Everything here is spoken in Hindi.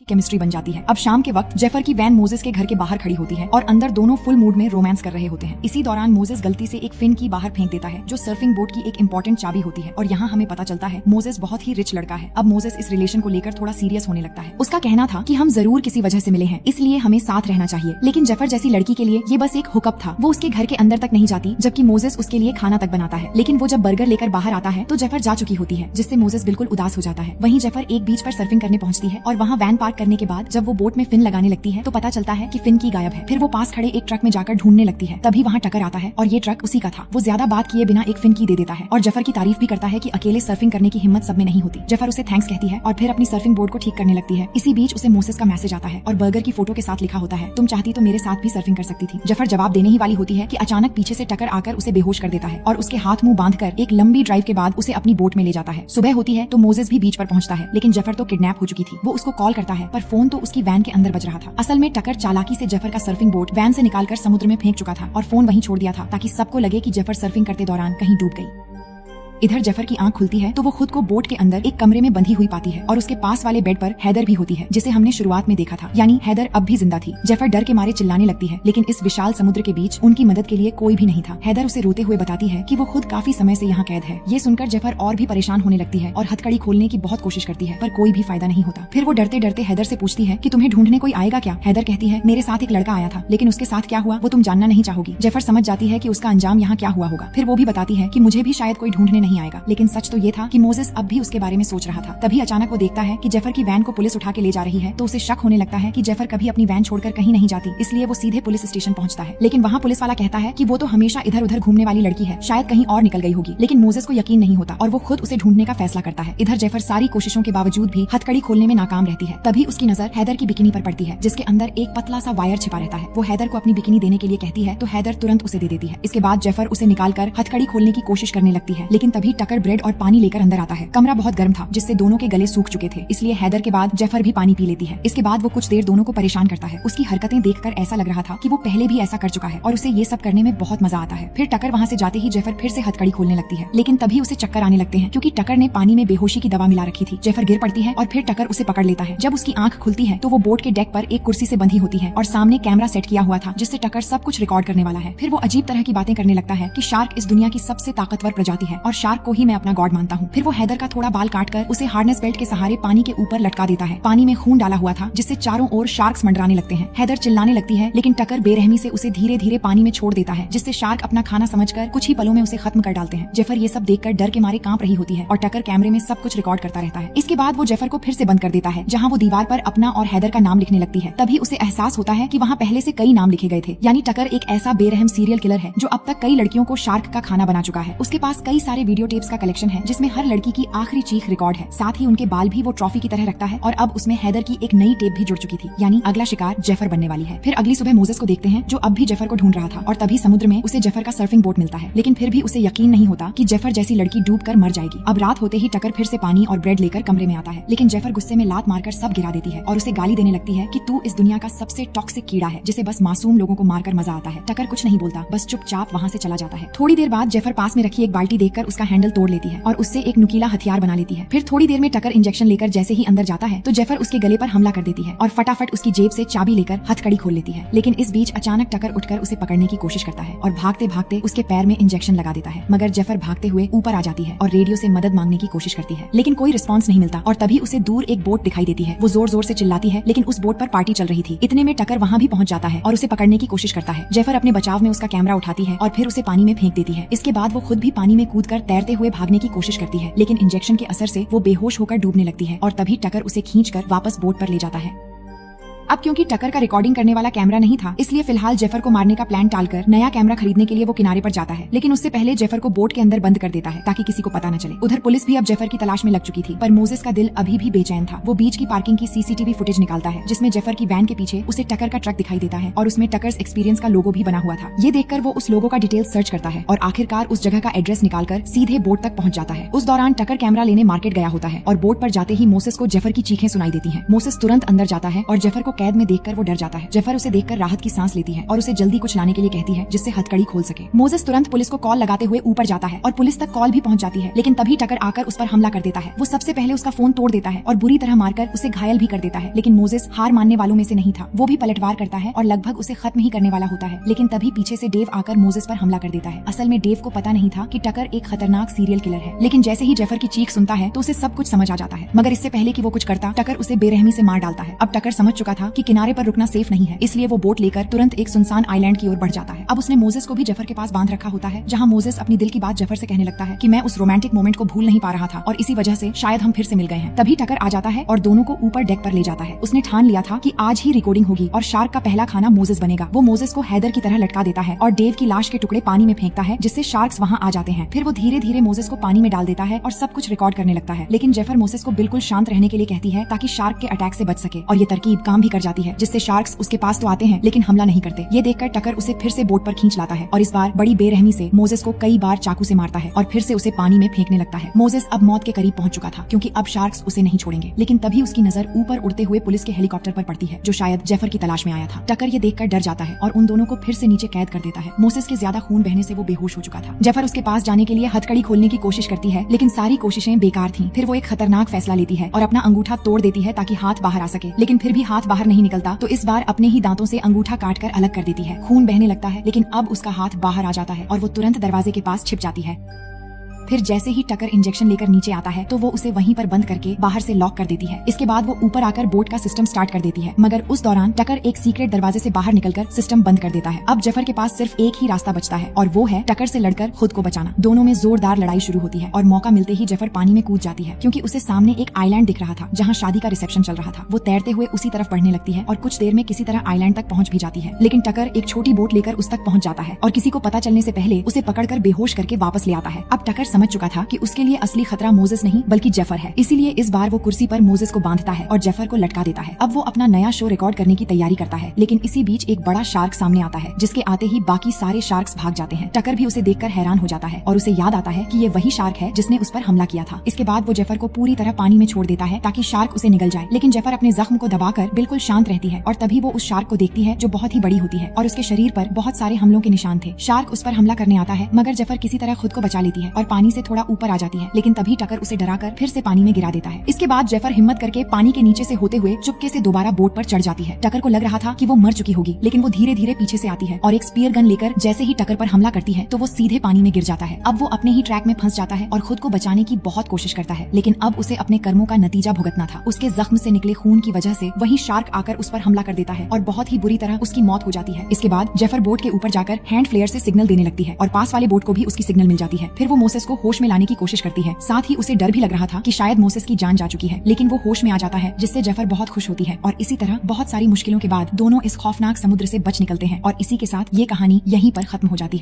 केमिस्ट्री बन जाती है। अब शाम के वक्त जेफर की वैन मोजेस के घर के बाहर खड़ी होती है और अंदर दोनों फुल मूड में रोमांस कर रहे होते हैं। इसी दौरान मोजेस गलती से एक फिन की बाहर फेंक देता है जो सर्फिंग बोट की एक इंपॉर्टेंट चाबी होती है और यहाँ हमें पता चलता है मोजेस बहुत ही रिच लड़का है। अब मोजेस इस रिलेशन को लेकर थोड़ा सीरियस होने लगता है। उसका कहना था कि हम जरूर किसी वजह से मिले हैं, इसलिए हमें साथ रहना चाहिए। लेकिन जेफर जैसी लड़की के लिए ये बस एक हुकअप था। वो उसके घर के अंदर तक नहीं जाती जबकि मोजेस उसके लिए खाना तक बनाता है। लेकिन वो जब बर्गर लेकर बाहर आता है तो जेफर जा चुकी होती है, जिससे मोजेस बिल्कुल उदास हो जाता है। वहीं जेफर एक बीच पर सर्फिंग करने पहुंचती है और वहाँ वैन पार्क करने के बाद जब वो बोट में फिन लगाने लगती है तो पता चलता है कि फिन की गायब है। फिर वो पास खड़े एक ट्रक में जाकर ढूंढने लगती है। तभी वहाँ टकर आता है और ये ट्रक उसी का था। वो ज्यादा बात किए बिना एक फिन की दे देता है और जेफर की तारीफ भी करता है कि अकेले सर्फिंग करने की हिम्मत सब में नहीं होती। जेफर उसे थैंक्स कहती है और फिर अपनी सर्फिंग बोर्ड को ठीक करने लगती है। इसी बीच उसे मोसेस का मैसेज आता है और बर्गर की फोटो के साथ लिखा होता है, तुम चाहती तो मेरे साथ भी सर्फिंग कर सकती थी। जेफर जवाब देने ही वाली होती है कि अचानक पीछे से टकर आकर उसे बेहोश कर देता है और उसके हाथ मुंह बांधकर एक लंबी ड्राइव के बाद उसे अपनी बोट में ले जाता है। सुबह होती है तो मोसेस भी बीच पर पहुंचता है, लेकिन जेफर तो किडनैप हो चुकी थी। वो उसको कॉल करता है पर फोन तो उसकी वैन के अंदर बज रहा था। असल में टकर चालाकी से जेफर का सर्फिंग बोट वैन से निकालकर समुद्र में फेंक चुका था और फोन वहीं छोड़ दिया था ताकि सबको लगे कि जेफर सर्फिंग करते दौरान कहीं डूब गई। इधर जेफर की आंख खुलती है तो वो खुद को बोट के अंदर एक कमरे में बंधी हुई पाती है और उसके पास वाले बेड पर हैदर भी होती है, जिसे हमने शुरुआत में देखा था। यानी हैदर अब भी जिंदा थी। जेफर डर के मारे चिल्लाने लगती है, लेकिन इस विशाल समुद्र के बीच उनकी मदद के लिए कोई भी नहीं था। हैदर उसे रोते हुए बताती है कि वो खुद काफी समय से यहाँ कैद है। ये सुनकर जेफर और भी परेशान होने लगती है और हथकड़ी खोलने की बहुत कोशिश करती है पर कोई भी फायदा नहीं होता। फिर वो डरते डरते हैदर से पूछती है कि तुम्हें ढूंढने कोई आएगा क्या। हैदर कहती है, मेरे साथ एक लड़का आया था, लेकिन उसके साथ क्या हुआ वो तुम जानना नहीं चाहोगी। जेफर समझ जाती है कि उसका अंजाम यहाँ क्या हुआ होगा। फिर वो भी बताती है कि मुझे भी शायद कोई ढूंढने नहीं आएगा। लेकिन सच तो ये था कि मोसेस अब भी उसके बारे में सोच रहा था। तभी अचानक वो देखता है कि जेफर की वैन को पुलिस उठा के ले जा रही है तो उसे शक होने लगता है कि जेफर कभी अपनी वैन छोड़कर कहीं नहीं जाती, इसलिए वो सीधे पुलिस स्टेशन पहुंचता है। लेकिन वहाँ पुलिस वाला कहता है कि वो तो हमेशा इधर उधर घूमने वाली लड़की है, शायद कहीं और निकल गई होगी। लेकिन मोसेस को यकीन नहीं होता और वो खुद उसे ढूंढने का फैसला करता है। इधर जेफर सारी कोशिशों के बावजूद भी हथकड़ी खोलने में नाकाम रहती है। तभी उसकी नजर हैदर की बिकिनी पर पड़ती है, जिसके अंदर एक पतला सा वायर छिपा रहता है। वो हैदर को अपनी बिकिनी देने के लिए कहती है तो हैदर तुरंत उसे दे देती है। इसके बाद जेफर उसे निकालकर हथकड़ी खोलने की कोशिश करने लगती है, लेकिन तभी टकर ब्रेड और पानी लेकर अंदर आता है। कमरा बहुत गर्म था जिससे दोनों के गले सूख चुके थे, इसलिए हैदर के बाद जेफर भी पानी पी लेती है। इसके बाद वो कुछ देर दोनों को परेशान करता है। उसकी हरकतें देखकर ऐसा लग रहा था कि वो पहले भी ऐसा कर चुका है और उसे ये सब करने में बहुत मजा आता है। फिर टकर वहाँ से जाते ही जेफर फिर से हथकड़ी खोलने लगती है, लेकिन तभी उसे चक्कर आने लगते हैं क्योंकि टकर ने पानी में बेहोशी की दवा मिला रखी थी। जेफर गिर पड़ती है और फिर टकर उसे पकड़ लेता है। जब उसकी आंख खुलती है तो वो बोट के डेक पर एक कुर्सी से बंधी होती है और सामने कैमरा सेट किया हुआ था जिससे टकर सब कुछ रिकॉर्ड करने वाला है। फिर वो अजीब तरह की बातें करने लगता है कि शार्क इस दुनिया की सबसे ताकतवर प्रजाति है और शार्क को ही मैं अपना गॉड मानता हूँ। फिर वो हैदर का थोड़ा बाल काटकर उसे हार्नेस बेल्ट के सहारे पानी के ऊपर लटका देता है। पानी में खून डाला हुआ था जिससे चारों ओर शार्क्स मंडराने लगते हैं। हैदर चिल्लाने लगती है, लेकिन टकर बेरहमी से उसे धीरे धीरे पानी में छोड़ देता है, जिससे शार्क अपना खाना समझकर कुछ ही पलों में उसे खत्म कर डालते हैं। जेफर ये सब देखकर डर के मारे कांप रही होती है और टकर कैमरे में सब कुछ रिकॉर्ड करता रहता है। इसके बाद वो जेफर को फिर से बंद कर देता है, जहाँ वो दीवार पर अपना और हैदर का नाम लिखने लगती है। तभी उसे एहसास होता है कि वहाँ पहले से कई नाम लिखे गए थे, यानी टकर एक ऐसा बेरहम सीरियल किलर है जो अब तक कई लड़कियों को शार्क का खाना बना चुका है। उसके पास कई सारे वीडियो टेप्स का कलेक्शन है जिसमें हर लड़की की आखिरी चीख रिकॉर्ड है। साथ ही उनके बाल भी वो ट्रॉफी की तरह रखता है और अब उसमें हैदर की एक नई टेप भी जुड़ चुकी थी, यानी अगला शिकार जेफर बनने वाली है। फिर अगली सुबह मोसेस को देखते हैं जो अब भी जेफर को ढूंढ रहा था और तभी समुद्र में उसे जेफर का सर्फिंग बोट मिलता है, लेकिन फिर भी उसे यकीन नहीं होता कि जेफर जैसी लड़की डूबकर मर जाएगी। अब रात होते ही टकर फिर से पानी और ब्रेड लेकर कमरे में आता है, लेकिन जेफर गुस्से में लात मारकर सब गिरा देती है और उसे गाली देने लगती है कि तू इस दुनिया का सबसे टॉक्सिक कीड़ा है जिसे बस मासूम लोगों को मारकर मजा आता है। टकर कुछ नहीं बोलता, बस चुपचाप वहाँ से चला जाता है। थोड़ी देर बाद जेफर पास में रखी एक बाल्टी देखकर उसका हैंडल तोड़ लेती है और उससे एक नुकीला हथियार बना लेती है। फिर थोड़ी देर में टकर इंजेक्शन लेकर जैसे ही अंदर जाता है तो जेफर उसके गले पर हमला कर देती है और फटाफट उसकी जेब से चाबी लेकर हथकड़ी खोल लेती है। लेकिन इस बीच अचानक टकर उठकर उसे पकड़ने की कोशिश करता है और भागते भागते उसके पैर में इंजेक्शन लगा देता है, मगर जेफर भागते हुए ऊपर आ जाती है और रेडियो से मदद मांगने की कोशिश करती है, लेकिन कोई रिस्पॉन्स नहीं मिलता और तभी उसे दूर एक बोट दिखाई देती है। वो जोर जोर से चिल्लाती है, लेकिन उस बोट पर पार्टी चल रही थी। इतने में टकर वहाँ भी पहुँच जाता है और उसे पकड़ने की कोशिश करता है। जेफर अपने बचाव में उसका कैमरा उठाती है और फिर उसे पानी में फेंक देती है। इसके बाद वो खुद भी पानी में कूदकर तैरते हुए भागने की कोशिश करती है, लेकिन इंजेक्शन के असर से वो बेहोश होकर डूबने लगती है और तभी टकर उसे खींचकर वापस बोट पर ले जाता है। अब क्योंकि टकर का रिकॉर्डिंग करने वाला कैमरा नहीं था, इसलिए फिलहाल जेफर को मारने का प्लान टालकर नया कैमरा खरीदने के लिए वो किनारे पर जाता है, लेकिन उससे पहले जेफर को बोट के अंदर बंद कर देता है ताकि किसी को पता न चले। उधर पुलिस भी अब जेफर की तलाश में लग चुकी थी, पर मोसेस का दिल अभी भी बेचैन था। वो बीच की पार्किंग की सीसीटीवी फुटेज निकालता है जिसमें जेफर की वैन के पीछे उसे टकर का ट्रक दिखाई देता है और उसमें टकर्स एक्सपीरियंस का लोगो भी बना हुआ था। ये देखकर वो उस लोगो का डिटेल सर्च करता है और आखिरकार उस जगह का एड्रेस निकालकर सीधे बोट तक पहुंच जाता है। उस दौरान टकर कैमरा लेने मार्केट गया होता है और बोट पर जाते ही मोसेस को जेफर की चीखें सुनाई देती है। मोसेस तुरंत अंदर जाता है और जेफर को कैद में देखकर वो डर जाता है। जेफर उसे देखकर राहत की सांस लेती है और उसे जल्दी कुछ लाने के लिए कहती है जिससे हथकड़ी खोल सके। मोजेस तुरंत पुलिस को कॉल लगाते हुए ऊपर जाता है और पुलिस तक कॉल भी पहुंच जाती है, लेकिन तभी टकर आकर उस पर हमला कर देता है। वो सबसे पहले उसका फोन तोड़ देता है और बुरी तरह मारकर उसे घायल भी कर देता है, लेकिन मोजेस हार मानने वालों में से नहीं था। वो भी पलटवार करता है और लगभग उसे खत्म ही करने वाला होता है, लेकिन तभी पीछे से डेव आकर मोजेस पर हमला कर देता है। असल में डेव को पता नहीं था कि टकर एक खतरनाक सीरियल किलर है, लेकिन जैसे ही जेफर की चीख सुनता है तो उसे सब कुछ समझ आ जाता है। मगर इससे पहले कि वो कुछ करता, टकर उसे बेरहमी से मार डालता है। अब टकर समझ चुका था कि किनारे पर रुकना सेफ नहीं है, इसलिए वो बोट लेकर तुरंत एक सुनसान आइलैंड की ओर बढ़ जाता है। अब उसने मोजेस को भी जेफर के पास बांध रखा होता है, जहाँ मोजेस अपनी दिल की बात जेफर से कहने लगता है कि मैं उस रोमांटिक मोमेंट को भूल नहीं पा रहा था और इसी वजह से शायद हम फिर से मिल गए हैं। तभी टकर आ जाता है और दोनों को ऊपर डेक पर ले जाता है। उसने ठान लिया था कि आज ही रिकॉर्डिंग होगी और शार्क का पहला खाना मोजेस बनेगा। वो मोजेस को हैदर की तरह लटका देता है और डेव की लाश के टुकड़े पानी में फेंकता है, जिससे शार्क्स वहाँ आ जाते हैं। फिर वो धीरे धीरे मोजेस को पानी में डाल देता है और सब कुछ रिकॉर्ड करने लगता है, लेकिन जेफर मोजेस को बिल्कुल शांत रहने के लिए कहती है ताकि शार्क के अटैक से बच सके। और ये तरकीब काम भी कर जाती है, जिससे शार्क्स उसके पास तो आते हैं लेकिन हमला नहीं करते। ये देखकर टकर उसे फिर से बोट पर खींच लाता है और इस बार बड़ी बेरहमी से मोजेस को कई बार चाकू से मारता है और फिर से उसे पानी में फेंकने लगता है। मोजेस अब मौत के करीब पहुंच चुका था, क्योंकि अब शार्क्स उसे नहीं छोड़ेंगे। लेकिन तभी उसकी नजर ऊपर उड़ते हुए पुलिस के हेलीकॉप्टर पर पड़ती है, जो शायद जेफर की तलाश में आया था। टकर ये देखकर डर जाता है और उन दोनों को फिर से नीचे कैद कर देता है। मोजेस के ज्यादा खून बहने से वो बेहोश हो चुका था। जेफर उसके पास जाने के लिए हथकड़ी खोलने की कोशिश करती है, लेकिन सारी कोशिशें बेकार थीं। फिर वो एक खतरनाक फैसला लेती है और अपना अंगूठा तोड़ देती है ताकि हाथ बाहर आ सके, लेकिन फिर भी हाथ बाहर नहीं निकलता, तो इस बार अपने ही दांतों से अंगूठा काटकर अलग कर देती है। खून बहने लगता है, लेकिन अब उसका हाथ बाहर आ जाता है और वो तुरंत दरवाजे के पास छिप जाती है। फिर जैसे ही टकर इंजेक्शन लेकर नीचे आता है तो वो उसे वहीं पर बंद करके बाहर से लॉक कर देती है। इसके बाद वो ऊपर आकर बोट का सिस्टम स्टार्ट कर देती है, मगर उस दौरान टकर एक सीक्रेट दरवाजे से बाहर निकलकर सिस्टम बंद कर देता है। अब जेफर के पास सिर्फ एक ही रास्ता बचता है और वो है टकर से लड़कर खुद को बचाना। दोनों में जोरदार लड़ाई शुरू होती है और मौका मिलते ही जेफर पानी में कूद जाती है, क्योंकि उसे सामने एक आइलैंड दिख रहा था जहाँ शादी का रिसेप्शन चल रहा था। वो तैरते हुए उसी तरफ बढ़ने लगती है और कुछ देर में किसी तरह आइलैंड तक पहुँच भी जाती है, लेकिन टकर एक छोटी बोट लेकर उस तक पहुँच जाता है और किसी को पता चलने से पहले उसे पकड़कर बेहोश करके वापस ले आता है। अब टकर समझ चुका था कि उसके लिए असली खतरा मोजेस नहीं बल्कि जेफर है, इसीलिए इस बार वो कुर्सी पर मोजेस को बांधता है और जेफर को लटका देता है। अब वो अपना नया शो रिकॉर्ड करने की तैयारी करता है, लेकिन इसी बीच एक बड़ा शार्क सामने आता है, जिसके आते ही बाकी सारे शार्क्स भाग जाते हैं। टकर भी उसे देखकर हैरान हो जाता है और उसे याद आता है कि ये वही शार्क है जिसने उस पर हमला किया था। इसके बाद वो जेफर को पूरी तरह पानी में छोड़ देता है ताकि शार्क उसे निगल जाए, लेकिन जेफर अपने जख्म को दबाकर बिल्कुल शांत रहती है और तभी वो उस शार्क को देखती है जो बहुत ही बड़ी होती है और उसके शरीर पर बहुत सारे हमलों के निशान थे। शार्क उस पर हमला करने आता है, मगर जेफर किसी तरह खुद को बचा लेती है और पानी से थोड़ा ऊपर आ जाती है, लेकिन तभी टकर उसे डराकर फिर से पानी में गिरा देता है। इसके बाद जेफर हिम्मत करके पानी के नीचे से होते हुए चुपके से दोबारा बोट पर चढ़ जाती है। टकर को लग रहा था कि वो मर चुकी होगी, लेकिन वो धीरे धीरे पीछे से आती है और एक स्पीयर गन लेकर जैसे ही टकर पर हमला करती है तो वो सीधे पानी में गिर जाता है। अब वो अपने ही ट्रैक में फंस जाता है और खुद को बचाने की बहुत कोशिश करता है, लेकिन अब उसे अपने कर्मों का नतीजा भुगतना था। उसके जख्म से निकले खून की वजह से वही शार्क आकर उस पर हमला कर देता है और बहुत ही बुरी तरह उसकी मौत हो जाती है। इसके बाद जेफर बोट के ऊपर जाकर हैंड फ्लेयर से सिग्नल देने लगती है और पास वाले बोट को भी उसकी सिग्नल मिल जाती है। फिर वो मोसेस को होश में लाने की कोशिश करती है, साथ ही उसे डर भी लग रहा था कि शायद मोसेस की जान जा चुकी है, लेकिन वो होश में आ जाता है, जिससे जेफर बहुत खुश होती है और इसी तरह बहुत सारी मुश्किलों के बाद दोनों इस खौफनाक समुद्र से बच निकलते हैं और इसी के साथ ये कहानी यहीं पर खत्म हो जाती है।